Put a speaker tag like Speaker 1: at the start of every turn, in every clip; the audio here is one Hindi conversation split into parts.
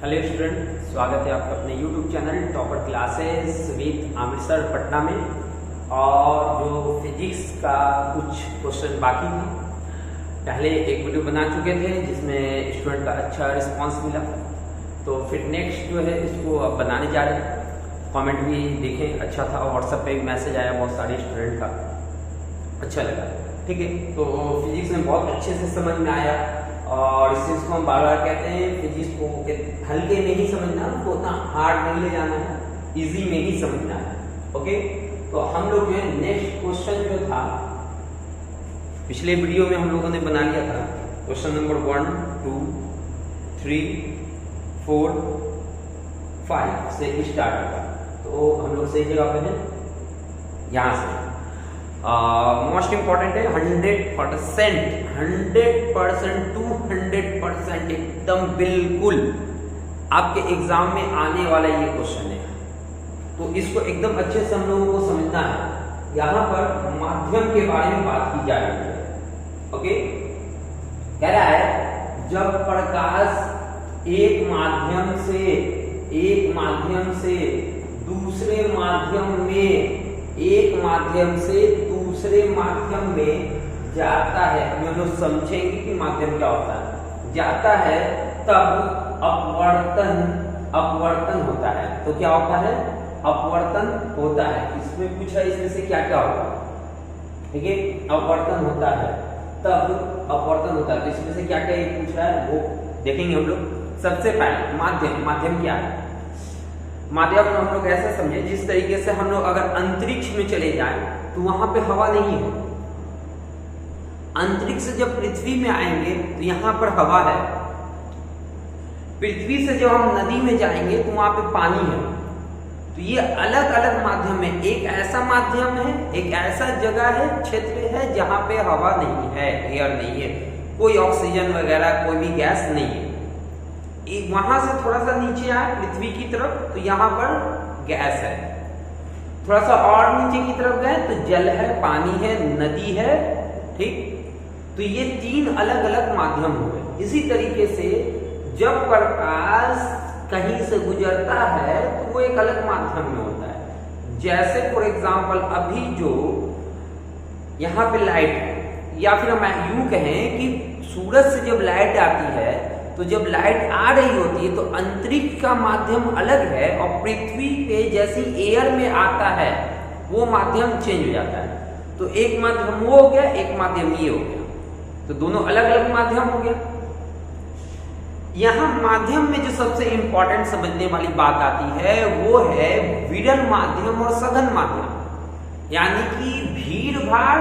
Speaker 1: हेलो स्टूडेंट, स्वागत है आपका अपने YouTube channel topper classes with Aamir sir Patna में। और जो फिजिक्स का कुछ क्वेश्चन बाकी था, पहले एक वीडियो बना चुके थे जिसमें स्टूडेंट का अच्छा रिस्पांस मिला, तो फिर नेक्स्ट जो है इसको अब बनाने जा रहे हैं। कमेंट भी देखें, अच्छा था। व्हाट्सएप पे भी मैसेज आया बहुत सारे स्टूडेंट का, अच्छा लगा। ठीक है, तो फिजिक्स में बहुत अच्छे से समझ में आया और इस चीज़ को हम बार बार कहते हैं, फिजिक्स को हल्के में ही समझना, उसको उतना हार्ड नहीं ले जाना है, इजी में ही समझना है। ओके, तो हम लोग जो है नेक्स्ट क्वेश्चन जो था पिछले वीडियो में हम लोगों ने बना लिया था, क्वेश्चन नंबर 1, 2, 3, 4, 5 से स्टार्ट होगा। तो हम लोग सही जगह पे हैं, यहाँ से मोस्ट इंपॉर्टेंट है 100%, 100% 200% एकदम बिल्कुल आपके एग्जाम में आने वाला ये क्वेश्चन है। तो इसको एकदम अच्छे से हम लोगों को समझना है। यहाँ पर माध्यम के बारे में बात की जा रही है। ओके, कह रहा है जब प्रकाश एक माध्यम से दूसरे माध्यम में, एक माध्यम से दूसरे माध्यम में जाता है, हम लोग समझेंगे कि माध्यम क्या होता है, जाता है, तब अपवर्तन होता है। तो क्या होता है? अपवर्तन होता है। इसमें पूछा इसमें से क्या क्या होगा, ठीक है, अपवर्तन होता है, तब अपवर्तन होता है। तो इसमें से क्या क्या पूछ रहा है वो देखेंगे हम लोग। सबसे पहले माध्यम क्या है? माध्यम हम लोग ऐसा समझे, जिस तरीके से हम लोग अगर अंतरिक्ष में चले जाएं तो वहां पे हवा नहीं है। अंतरिक्ष से जब पृथ्वी में आएंगे तो यहाँ पर हवा है। पृथ्वी से जब हम नदी में जाएंगे तो वहां पे पानी है। तो ये अलग अलग माध्यम है। एक ऐसा माध्यम है, एक ऐसा जगह है, क्षेत्र है जहां पे हवा नहीं है, एयर नहीं है, कोई ऑक्सीजन वगैरह कोई भी गैस नहीं है। वहां से थोड़ा सा नीचे आए पृथ्वी की तरफ तो यहाँ पर गैस है। थोड़ा सा और नीचे की तरफ गए तो जल है, पानी है, नदी है। ठीक, तो ये तीन अलग अलग माध्यम हुए। इसी तरीके से जब प्रकाश कहीं से गुजरता है तो वो एक अलग माध्यम में होता है। जैसे फॉर एग्जाम्पल अभी जो यहाँ पे लाइट है, या फिर हम यूं कहें कि सूरज से जब लाइट आती है, तो जब लाइट आ रही होती है तो अंतरिक्ष का माध्यम अलग है और पृथ्वी पे जैसी एयर में आता है वो माध्यम चेंज हो जाता है। तो एक माध्यम वो हो गया, एक माध्यम ये हो गया, तो दोनों अलग अलग माध्यम हो गया। यहां माध्यम में जो सबसे इंपॉर्टेंट समझने वाली बात आती है वो है विरल माध्यम और सघन माध्यम। यानी कि भीड़ भाड़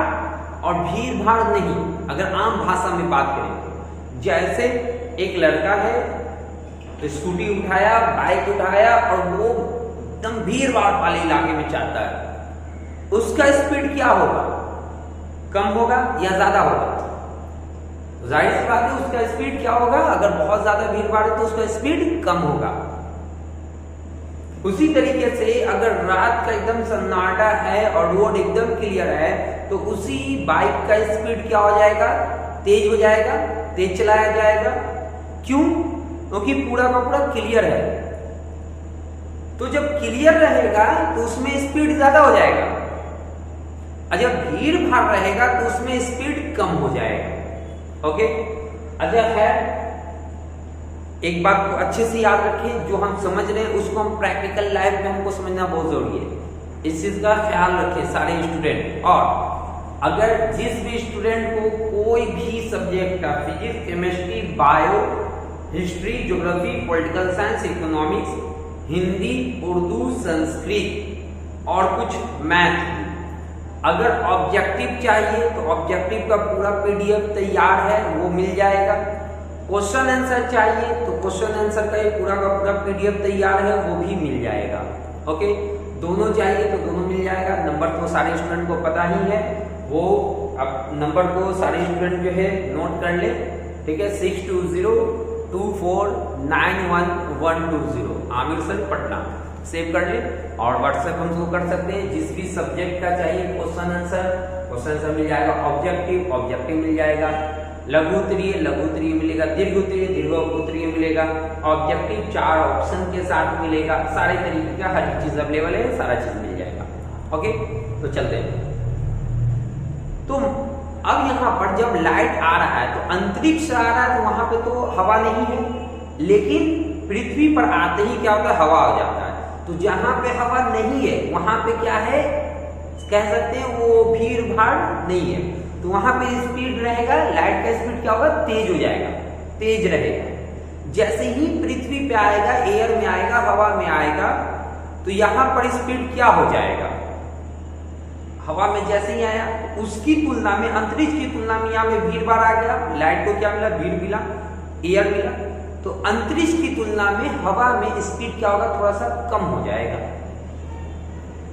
Speaker 1: और भीड़ भाड़ नहीं। अगर आम भाषा में बात करें, जैसे एक लड़का है तो स्कूटी उठाया, बाइक उठाया और वो एकदम भीड़ भाड़ वाले इलाके में जाता है, उसका स्पीड क्या होगा? कम होगा या ज्यादा होगा? जाहिर सी बात है उसका स्पीड क्या होगा? अगर बहुत ज्यादा भीड़ भाड़ है तो उसका स्पीड कम होगा। उसी तरीके से अगर रात का एकदम सन्नाटा है और रोड एकदम क्लियर है तो उसी बाइक का स्पीड क्या हो जाएगा? तेज हो जाएगा, तेज चलाया जाएगा। क्यों? क्योंकि पूरा का पूरा क्लियर है। तो जब क्लियर रहेगा तो उसमें स्पीड ज्यादा हो जाएगा, और जब भीड़ भाड़ रहेगा तो उसमें स्पीड कम हो जाएगा। ओके, अच्छा है, एक बात को अच्छे से याद रखें, जो हम समझ रहे हैं उसको हम प्रैक्टिकल लाइफ में हमको समझना बहुत जरूरी है। इस चीज का ख्याल रखें सारे स्टूडेंट। और अगर जिस भी स्टूडेंट को कोई भी सब्जेक्ट का physics, chemistry, bio, history, geography, political science, economics, Hindi, Urdu, Sanskrit और कुछ मैथ, अगर ऑब्जेक्टिव चाहिए तो ऑब्जेक्टिव का पूरा पीडीएफ तैयार है, वो मिल जाएगा। क्वेश्चन आंसर चाहिए तो क्वेश्चन आंसर का पूरा पीडीएफ तैयार है, वो भी मिल जाएगा। ओके, दोनों चाहिए तो दोनों मिल जाएगा। नंबर तो सारे स्टूडेंट को पता ही है, वो अब नंबर को सारे स्टूडेंट जो है नोट कर ले। ठीक है, 6202491120 आमिर सर पटना सेव कर ले। और व्हाट्सएप हम उसको कर सकते हैं, जिस भी सब्जेक्ट का चाहिए क्वेश्चन आंसर मिल जाएगा। ऑब्जेक्टिव मिल जाएगा। लघु उत्तरीय मिलेगा, दीर्घ उत्तरीय मिलेगा, ऑब्जेक्टिव 4 ऑप्शन के साथ मिलेगा, सारे तरीके का हर चीज अवेलेबल है, सारा चीज मिल जाएगा। ओके, तो चलते हैं। तो अब यहाँ पर जब लाइट आ रहा है तो अंतरिक्ष आ रहा है, तो वहां पे तो हवा नहीं है, लेकिन पृथ्वी पर आते ही क्या होता है, हवा हो जाता है। तो जहां पे हवा नहीं है वहां पे क्या है, कह सकते हैं वो भीड़ भाड़ नहीं है, तो वहां पे स्पीड रहेगा, लाइट का स्पीड क्या होगा, तेज हो जाएगा, तेज रहेगा। जैसे ही पृथ्वी पे आएगा, एयर में आएगा, हवा में आएगा, तो यहां पर स्पीड क्या हो जाएगा, हवा में जैसे ही आया उसकी तुलना में, अंतरिक्ष की तुलना में यहाँ में भीड़ भाड़ आ गया, लाइट को क्या मिला, भीड़ मिला, एयर मिला, तो अंतरिक्ष की तुलना में हवा में स्पीड क्या होगा, थोड़ा सा कम हो जाएगा।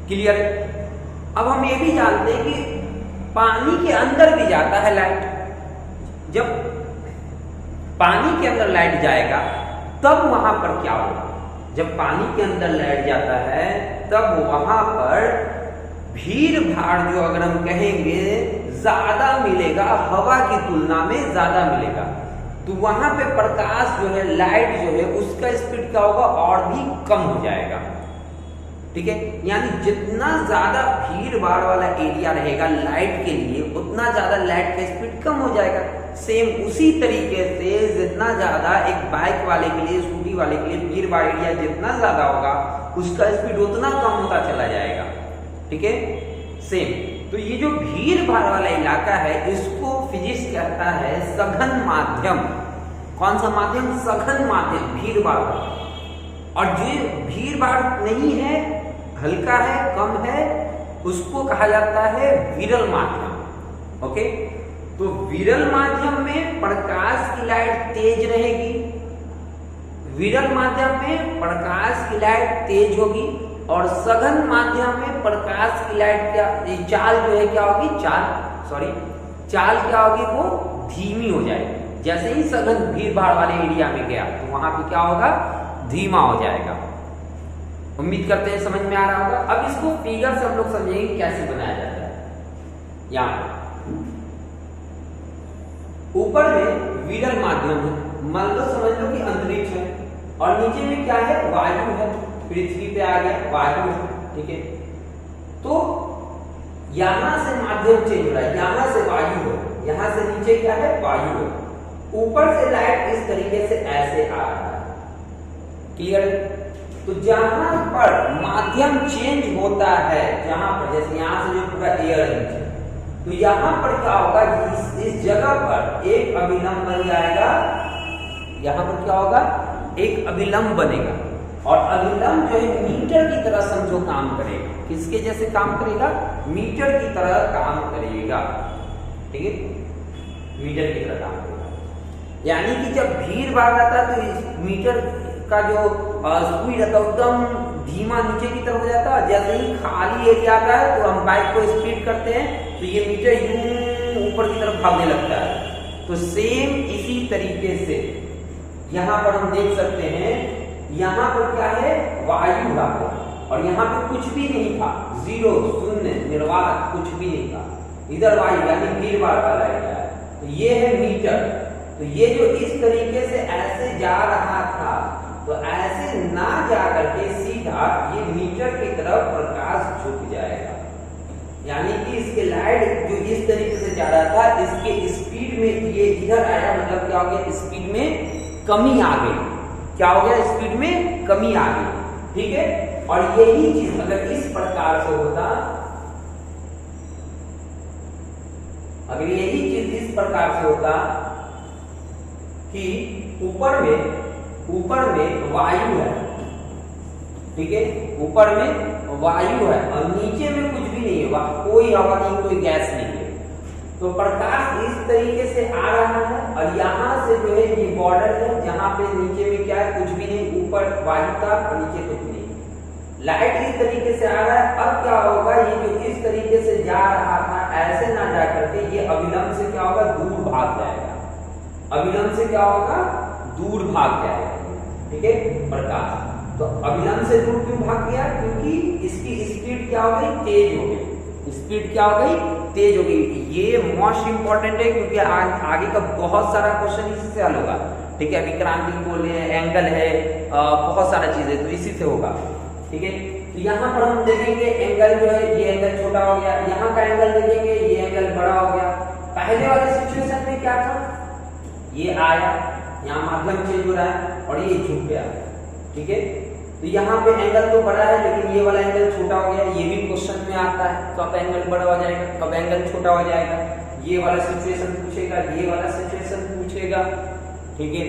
Speaker 1: क्लियर है? अब हम ये भी जानते हैं कि पानी के अंदर भी जाता है लाइट। जब पानी के अंदर लाइट जाएगा तब वहां पर क्या होगा, जब पानी के अंदर लाइट जाता है तब वहां पर भीड़ भाड़ जो अगर हम कहेंगे ज्यादा मिलेगा, हवा की तुलना में ज्यादा मिलेगा, तो वहां पे प्रकाश जो है, लाइट जो है, उसका स्पीड क्या होगा, और भी कम हो जाएगा। ठीक है, यानी जितना ज्यादा भीड़ भाड़ वाला एरिया रहेगा लाइट के लिए, उतना ज्यादा लाइट का स्पीड कम हो जाएगा। सेम उसी तरीके से जितना ज्यादा एक बाइक वाले के लिए, स्कूटी वाले के लिए भीड़ भाड़ एरिया जितना ज्यादा होगा, उसका स्पीड उतना कम होता चला जाएगा। ठीक है, सेम। तो ये जो भीड़ भाड़ वाला इलाका है, इसको फिजिक्स कहता है सघन माध्यम। कौन सा माध्यम, सघन माध्यम, भीड़ भाड़। और जो भीड़ भाड़ नहीं है, हल्का है, कम है, उसको कहा जाता है विरल माध्यम। ओके, तो विरल माध्यम में प्रकाश की लाइट तेज रहेगी, विरल माध्यम में प्रकाश की लाइट तेज होगी, और सघन माध्यम में प्रकाश की लाइट क्या, चाल जो है क्या होगी, चाल क्या होगी, वो धीमी हो जाएगी। जैसे ही सघन भीड़ भाड़ वाले एरिया में गया तो वहां पे क्या होगा, धीमा हो जाएगा। उम्मीद करते हैं समझ में आ रहा होगा। अब इसको फिगर से हम लोग समझेंगे कैसे बनाया जाता है। यहाँ ऊपर में विरल माध्यम है, मान लो समझ लो कि अंतरिक्ष है, और नीचे में क्या है, वायु है, पृथ्वी पे आ गया, वायु है। ठीक है, तो यहां से माध्यम चेंज हो रहा है, यहां से वायु है, यहां से नीचे क्या है, वायु है, ऊपर से लाइट इस तरीके से ऐसे आ रहा है। क्लियर? तो जहां पर माध्यम चेंज होता है, जहां पर जैसे यहां से जो पूरा एयर है, तो यहां पर क्या होगा, इस जगह पर एक अभिलंब बन जाएगा, यहां पर क्या होगा, एक अभिलंब बनेगा, और अभिलंब जो है मीटर की तरह समझो काम करेगा। किसके जैसे काम करेगा, मीटर की तरह काम करेगा। ठीक है, मीटर की तरह काम करेगा। यानी कि जब भीड़ भाड़ रहता है तो मीटर का जो स्पीड रहता है एकदम धीमा नीचे की तरफ हो जाता है। जैसे ही खाली एरिया आता है तो हम बाइक को स्पीड करते हैं तो ये मीटर यूं ऊपर की तरफ भागने लगता है। तो सेम इसी तरीके से यहाँ पर हम देख सकते हैं, यहाँ पर क्या है, वायु था, और यहाँ पे कुछ भी नहीं था, जीरो, शून्य, निर्वात, कुछ भी नहीं था। इधर वायु यानी भीड़ भाड़ वाला एरिया है, तो ये है मीटर। तो ये जो इस तरीके से ऐसे जा रहा था, तो ऐसे ना जा करके सीधा ये मीटर की तरफ प्रकाश झुक जाएगा। यानी कि इसके लाइट जो इस तरीके से जा रहा था, इसके स्पीड में ये इधर आया, मतलब क्या हो गया, स्पीड में कमी आ गई। क्या हो गया, स्पीड में कमी आ गई। ठीक है, और यही चीज अगर इस प्रकार से होता, अगर यही चीज इस प्रकार से होता कि ऊपर में वायु है, ठीक है, ऊपर में वायु है और नीचे में कुछ भी नहीं है, कोई हवा नहीं, कोई गैस नहीं है, तो प्रकाश इस तरीके से आ रहा है, और यहाँ से जो है ये बॉर्डर है, जहाँ पे नीचे में क्या है, कुछ भी नहीं, ऊपर वायु था और नीचे कुछ नहीं, लाइट इस तरीके से आ रहा है। अब क्या होगा, ये जो इस तरीके से जा रहा था, ऐसे ना जा करके ये अभिलंब से क्या होगा, दूर भाग जाएगा। अभिलंब से क्या होगा, दूर भाग जाएगा। ठीक है, प्रकाश तो अभिलंब से दूर क्यों भाग गया, क्योंकि इसकी स्पीड क्या हो गई, तेज हो गई। स्पीड क्या हो गई, तेज होगी। ये मोस्ट इंपॉर्टेंट है क्योंकि आगे का बहुत सारा क्वेश्चन इसी से हल होगा। ठीक है, विक्रांति बोल रहे हैं, एंगल है, बहुत सारा चीजें तो इसी से होगा। ठीक है, तो यहाँ पर हम देखेंगे एंगल जो है ये एंगल छोटा हो गया, यहाँ का एंगल देखेंगे ये एंगल बड़ा हो गया। पहले वाले सिचुएशन में क्या था, ये आया, यहाँ माध्यम चेंज हो रहा है और ये झुक गया। ठीक है, तो यहाँ पे एंगल तो बड़ा है लेकिन ये वाला एंगल छोटा हो गया। ये भी क्वेश्चन में आता है, कब एंगल बड़ा हो जाएगा, कब एंगल छोटा हो जाएगा। ये वाला सिचुएशन पूछेगा, ये वाला सिचुएशन पूछेगा। ठीक है,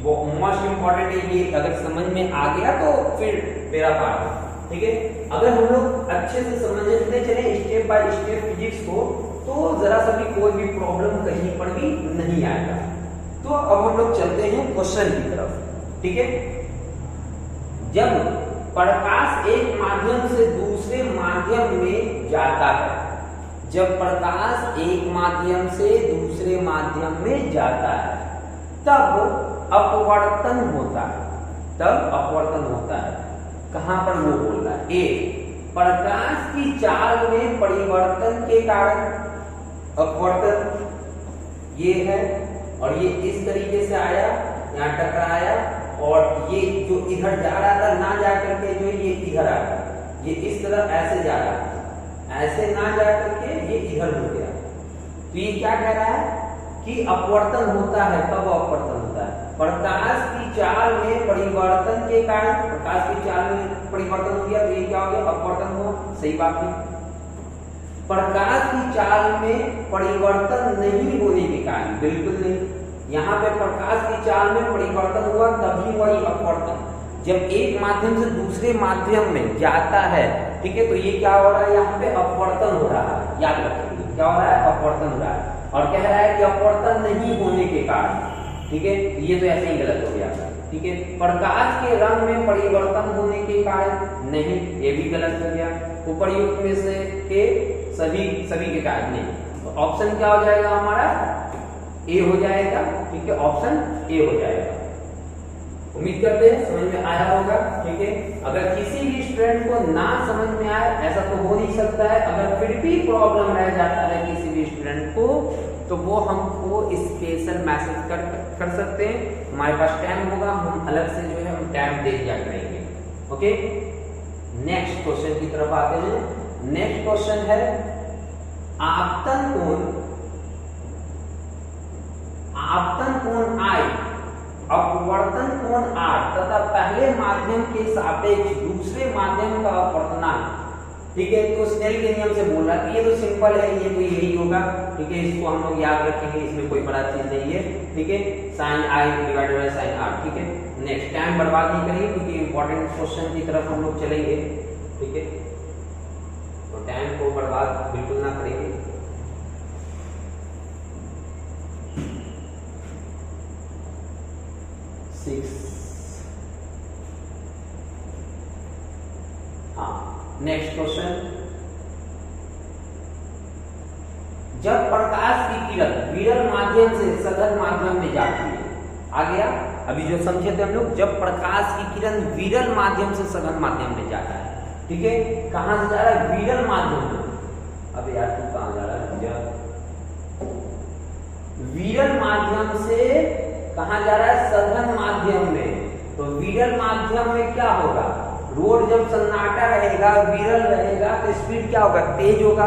Speaker 1: वो मोस्ट इंपॉर्टेंट है। ये अगर समझ में आ गया तो फिर मेरा पार है। ठीक है, अगर हम लोग अच्छे से समझते चले स्टेप बाय स्टेप फिजिक्स को तो जरा सा भी कोई भी प्रॉब्लम कहीं पर भी नहीं आएगा। तो अब हम लोग चलते हैं क्वेश्चन की तरफ। ठीक है, जब प्रकाश एक माध्यम से दूसरे माध्यम में जाता है, जब प्रकाश एक माध्यम से दूसरे माध्यम में जाता है तब अपवर्तन होता है, तब अपवर्तन होता है। कहां पर वो बोल रहा है, ए प्रकाश की चाल में परिवर्तन के कारण अपवर्तन ये है, और ये इस तरीके से आया, यहाँ टकराया और ये जो इधर जा रहा था ना जा करके जो ये इधर आया, ये इस तरह ऐसे जा रहा था, ऐसे ना जा करके ये इधर हो गया। तो ये क्या कह रहा है कि अपवर्तन होता है। कब अपवर्तन होता है, प्रकाश की चाल में परिवर्तन के कारण। प्रकाश की चाल में परिवर्तन हो गया तो ये क्या हो गया, अपवर्तन हुआ। सही बात है। प्रकाश की चाल में परिवर्तन नहीं होने के कारण, बिल्कुल नहीं। यहाँ पे प्रकाश की चाल में परिवर्तन हुआ तभी वही अपवर्तन। जब एक माध्यम से दूसरे माध्यम में जाता है, ठीक है, तो ये क्या हो रहा है, यहाँ पे अपवर्तन हो रहा है। याद रखिए क्या हो रहा है, अपवर्तन हो रहा है। और कह रहा है कि अपवर्तन नहीं होने के कारण। ठीक है, ये तो ऐसे ही गलत हो गया। ठीक है, प्रकाश के रंग में परिवर्तन होने के कारण नहीं, ये भी गलत हो गया। उपर्युक्त में से के सभी के कारण नहीं। तो ऑप्शन क्या हो जाएगा हमारा, ए हो जाएगा। ठीक है, ऑप्शन ए हो जाएगा। उम्मीद करते हैं समझ में आया होगा। ठीक है, अगर किसी भी स्टूडेंट को ना समझ में आए, ऐसा तो हो नहीं सकता है, अगर फिर भी प्रॉब्लम रह जाता है किसी भी स्टूडेंट को, तो वो हमको स्पेशल मैसेज कर सकते हैं। हमारे पास टाइम होगा, हम अलग से जो है हम टाइम दे दिया करेंगे। ओके, नेक्स्ट क्वेश्चन की तरफ आते हैं। नेक्स्ट क्वेश्चन है आपतन कोण I, अपवर्तन कोण R तथा पहले माध्यम के सापेक्ष दूसरे माध्यम का अपवर्तनांक। ठीक है, तो स्नेल के नियम से बोल रहा है। ये तो सिंपल है, ये तो यही होगा। ठीक है, इसको हम लोग याद रखेंगे, इसमें कोई बड़ा चीज नहीं है। ठीक है, sine I divided by sine R। ठीक है, नेक्स्ट टाइम बर्बाद नहीं करेंगे क्योंकि इंपॉर्टेंट क्वेश्चन की तरफ हम लोग चलेंगे। ठीक है, तो टाइम को बर्बाद बिल्कुल ना करेंगे। नेक्स्ट क्वेश्चन, जब प्रकाश की किरण विरल माध्यम से सघन माध्यम में जाती है, आ गया अभी जो समझे थे हम लोग, जब प्रकाश की किरण विरल माध्यम से सघन माध्यम में जाता है। ठीक है, कहां से जा रहा है, विरल माध्यम में। अब यार तू कहां जा रहा है, विरल माध्यम से कहां जा रहा है, सघन माध्यम में। तो विरल माध्यम में क्या होगा, रोड जब सन्नाटा रहेगा, विरल रहेगा तो स्पीड क्या होगा, तेज होगा।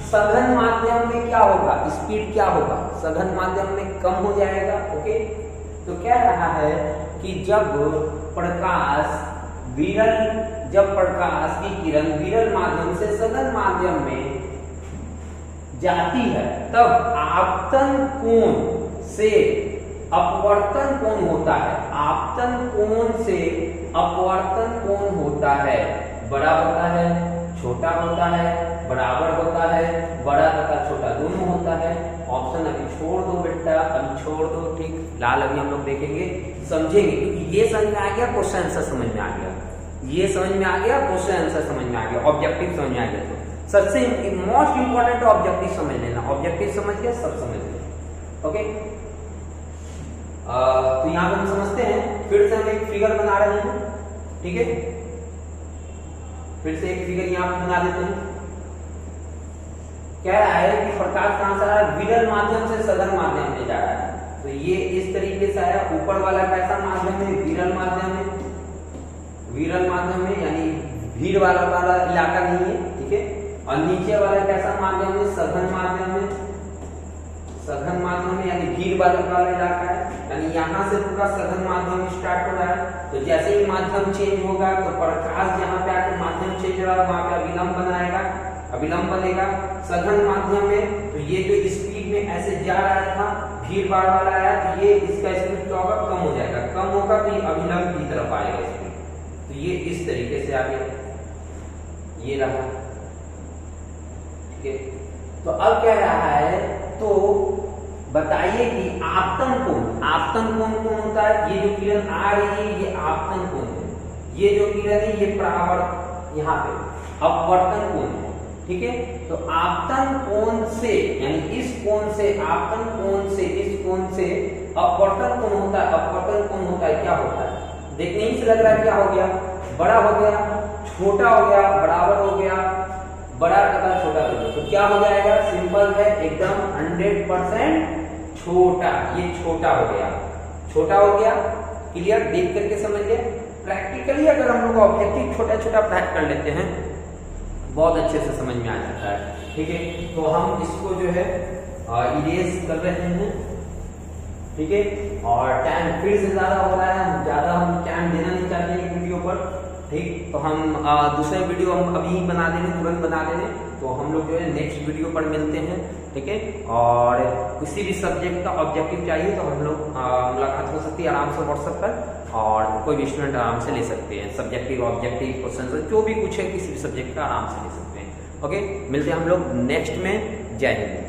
Speaker 1: सघन माध्यम में क्या होगा, स्पीड क्या होगा, सघन माध्यम में कम हो जाएगा। ओके, तो कह रहा है कि जब प्रकाश की किरण विरल माध्यम से सघन माध्यम में जाती है तब आपतन कोण से अपवर्तन कोण होता है। आपतन कोण से अपवर्तन कोण होता है, बड़ा होता है, छोटा होता है, बराबर होता है, बड़ा तथा छोटा दोनों होता है। ऑप्शन अभी छोड़ दो बेटा, अभी छोड़ दो। ठीक, लाल अभी हम लोग देखेंगे, समझेंगे, क्योंकि ये समझ में आ गया, क्वेश्चन आंसर समझ में आ गया, ये समझ में आ गया, क्वेश्चन आंसर समझ में आ गया, ऑब्जेक्टिव समझ में आ गया। तो सबसे मोस्ट इंपॉर्टेंट ऑब्जेक्टिव समझ लेना, ऑब्जेक्टिव समझ गया, सब समझ गया। ओके, तो यहाँ पर हम समझते हैं, फिर से हम एक फिगर बना रहे हैं। ठीक है, फिर से एक फिगर यहाँ पर बना देते हैं। कह रहा है कि प्रकाश कहां से आ रहा है, विरल माध्यम से सघन माध्यम में जा रहा है। तो ये इस तरीके से आया। ऊपर वाला कैसा माध्यम है, विरल माध्यम है, विरल माध्यम है यानी भीड़ वाला इलाका नहीं है, ठीक है। और नीचे वाला कैसा माध्यम है, सघन माध्यम है, सघन माध्यम है यानी भीड़ वाला इलाका है, यानी यहाँ से पूरा सघन माध्यम स्टार्ट हो रहा है। तो जैसे ही माध्यम चेंज होगा तो प्रकाश जहाँ पे आकर माध्यम चेंज हो रहा है वहां पे अभिलंब बनाएगा, अभिलंब बनेगा। सघन माध्यम में तो ये जो स्पीड में ऐसे जा रहा था, भीड़ भाड़ वाला आया, तो ये इसका स्पीड क्या होगा, कम हो जाएगा, कम होगा तो ये अभिलंब की तरफ आएगा स्पीड। तो ये इस तरीके से आगे ये रहा, ठीक है। तो अब कह रहा है, तो बताइए कि आपतन कोण, आपतन कोण कौन होता है, ये जो किरण आ रही है ये आपतन कोण है, ये जो किरण है ये परावर्तन, यहाँ पे अपवर्तन कोण है, ठीक है। तो आपतन कोण से यानी इस कोण से, आपतन कोण से इस कोण से अपवर्तन कोण होता है, अपवर्तन कोण होता है, क्या होता है, देखने ही से लग रहा है क्या हो गया, बड़ा हो गया, छोटा हो गया, बराबर हो गया, बड़ा तथा छोटा हो गया। तो क्या हो जाएगा, सिंपल है एकदम 100% छोटा, ये छोटा हो गया, छोटा हो गया। क्लियर, देख करके समझ गए। प्रैक्टिकली अगर हम लोग ऑब्जेक्टिव छोटा छोटा प्रैक्ट कर लेते हैं बहुत अच्छे से समझ में आ जाता है, ठीक है। तो हम इसको जो है इरेज कर रहे हैं, ठीक है। और टाइम फिर से ज्यादा हो रहा है, ज्यादा हम टाइम देना नहीं चाहते हैं वीडियो पर, ठीक। तो हम दूसरा वीडियो हम अभी बना देंगे, तुरंत बना देंगे। तो हम लोग जो है नेक्स्ट वीडियो पर मिलते हैं, ठीक है। और किसी भी सब्जेक्ट का ऑब्जेक्टिव चाहिए तो हम लोग मुलाकात हो सकती है आराम से व्हाट्सएप पर, और कोई भी स्टूडेंट आराम से ले सकते हैं सब्जेक्टिव ऑब्जेक्टिव क्वेश्चन, जो भी कुछ है किसी भी सब्जेक्ट का आराम से ले सकते हैं। ओके, मिलते हैं हम लोग नेक्स्ट में। जय हिंद।